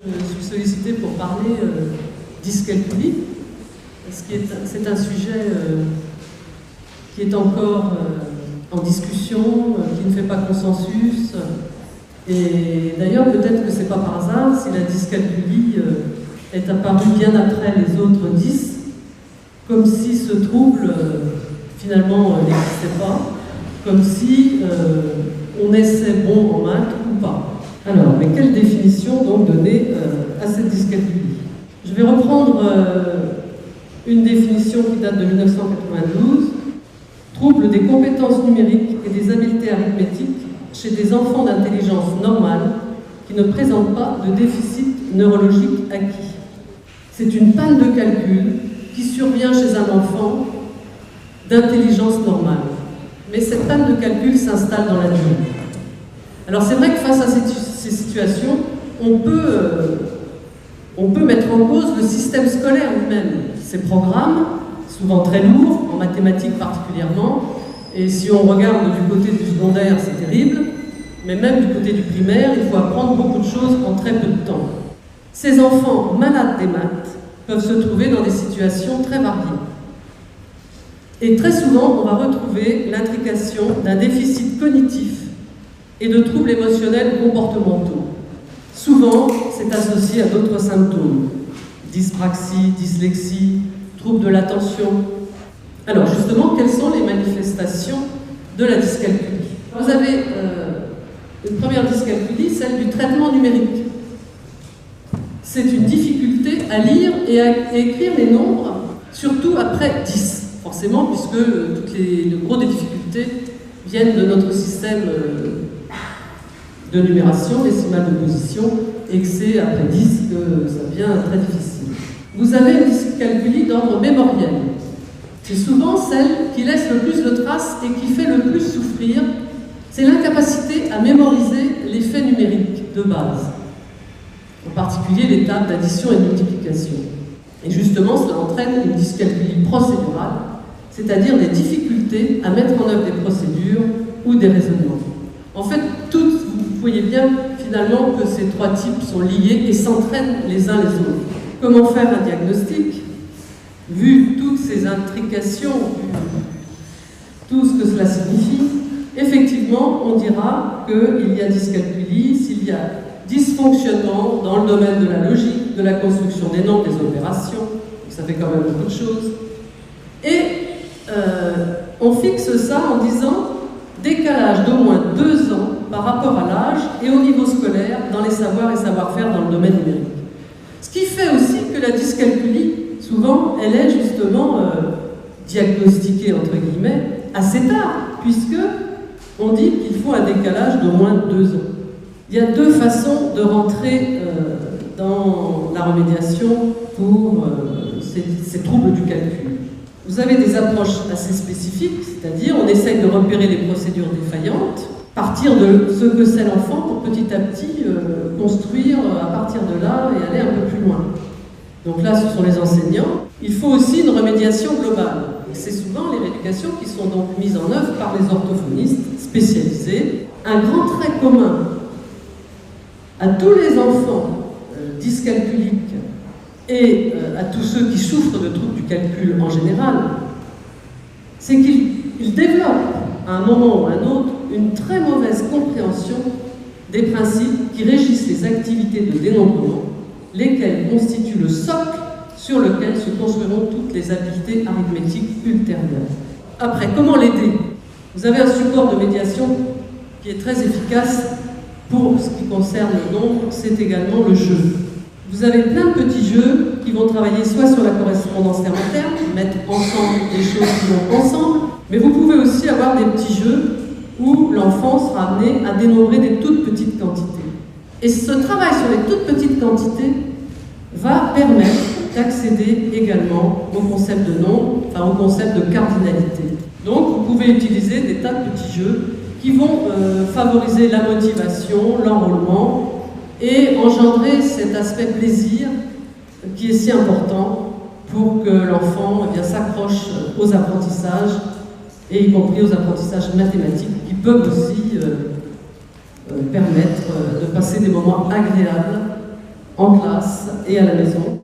Je suis sollicitée pour parler dyscalculie, c'est un sujet qui est encore en discussion, qui ne fait pas consensus. Et d'ailleurs, peut-être que c'est pas par hasard si la dyscalculie est apparue bien après les autres 10, comme si ce trouble finalement n'existait pas, comme si on naissait bon en maths ou pas. Alors, mais quelle définition donc donner à cette dyscalculie? Je vais reprendre une définition qui date de 1992. Trouble des compétences numériques et des habiletés arithmétiques chez des enfants d'intelligence normale qui ne présentent pas de déficit neurologique acquis. C'est une panne de calcul qui survient chez un enfant d'intelligence normale. Mais cette panne de calcul s'installe dans la durée. Alors c'est vrai que face à ces situations, on peut mettre en cause le système scolaire lui-même. Ces programmes, souvent très lourds, en mathématiques particulièrement, et si on regarde du côté du secondaire, c'est terrible, mais même du côté du primaire, il faut apprendre beaucoup de choses en très peu de temps. Ces enfants malades des maths peuvent se trouver dans des situations très variées. Et très souvent, on va retrouver l'intrication d'un déficit cognitif et de troubles émotionnels ou comportementaux. Souvent, c'est associé à d'autres symptômes. Dyspraxie, dyslexie, troubles de l'attention. Alors justement, quelles sont les manifestations de la dyscalculie? Vous avez une première dyscalculie, celle du traitement numérique. C'est une difficulté à lire et à écrire les nombres, surtout après 10. Forcément, puisque le gros des difficultés viennent de notre système de numération, décimale de position, et que c'est après 10 que ça devient très difficile. Vous avez une dyscalculie d'ordre mémoriel. C'est souvent celle qui laisse le plus de traces et qui fait le plus souffrir. C'est l'incapacité à mémoriser les faits numériques de base, en particulier les tables d'addition et de multiplication. Et justement, cela entraîne une dyscalculie procédurale, c'est-à-dire des difficultés à mettre en œuvre des procédures ou des raisonnements. En fait, vous voyez bien finalement que ces trois types sont liés et s'entraînent les uns les autres. Comment faire un diagnostic? Vu toutes ces intrications, tout ce que cela signifie, effectivement, on dira qu'il y a dyscalculie s'il y a dysfonctionnement dans le domaine de la logique, de la construction des nombres, des opérations, ça fait quand même beaucoup de choses. Et on fixe ça en disant décalage d'au moins 2 ans par rapport à l'âge et au niveau scolaire dans les savoirs et savoir-faire dans le domaine numérique. Ce qui fait aussi que la dyscalculie, souvent, elle est justement diagnostiquée, entre guillemets, assez tard, puisque on dit qu'il faut un décalage d'au moins 2 ans. Il y a 2 façons de rentrer dans la remédiation pour ces troubles du calcul. Vous avez des approches assez spécifiques, c'est-à-dire on essaye de repérer les procédures défaillantes, partir de ce que sait l'enfant pour petit à petit construire à partir de là et aller un peu plus loin. Donc là, ce sont les enseignants. Il faut aussi une remédiation globale. C'est souvent les rééducations qui sont donc mises en œuvre par les orthophonistes spécialisés. Un grand trait commun à tous les enfants dyscalculiques et à tous ceux qui souffrent de troubles du calcul en général, c'est qu'ils développent à un moment ou à un autre une très mauvaise compréhension des principes qui régissent les activités de dénombrement, lesquels constituent le socle sur lequel se construiront toutes les habiletés arithmétiques ultérieures. Après, comment l'aider? Vous avez un support de médiation qui est très efficace pour ce qui concerne le nombre, c'est également le jeu. Vous avez plein de petits jeux qui vont travailler soit sur la correspondance terme-à-terme, mettre ensemble des choses qui vont ensemble, mais vous pouvez aussi avoir des petits jeux où l'enfant sera amené à dénombrer des toutes petites quantités. Et ce travail sur les toutes petites quantités va permettre d'accéder également au concept de nombre, enfin au concept de cardinalité. Donc vous pouvez utiliser des tas de petits jeux qui vont favoriser la motivation, l'enrôlement et engendrer cet aspect plaisir qui est si important pour que l'enfant s'accroche aux apprentissages et y compris aux apprentissages mathématiques qui peuvent aussi permettre de passer des moments agréables en classe et à la maison.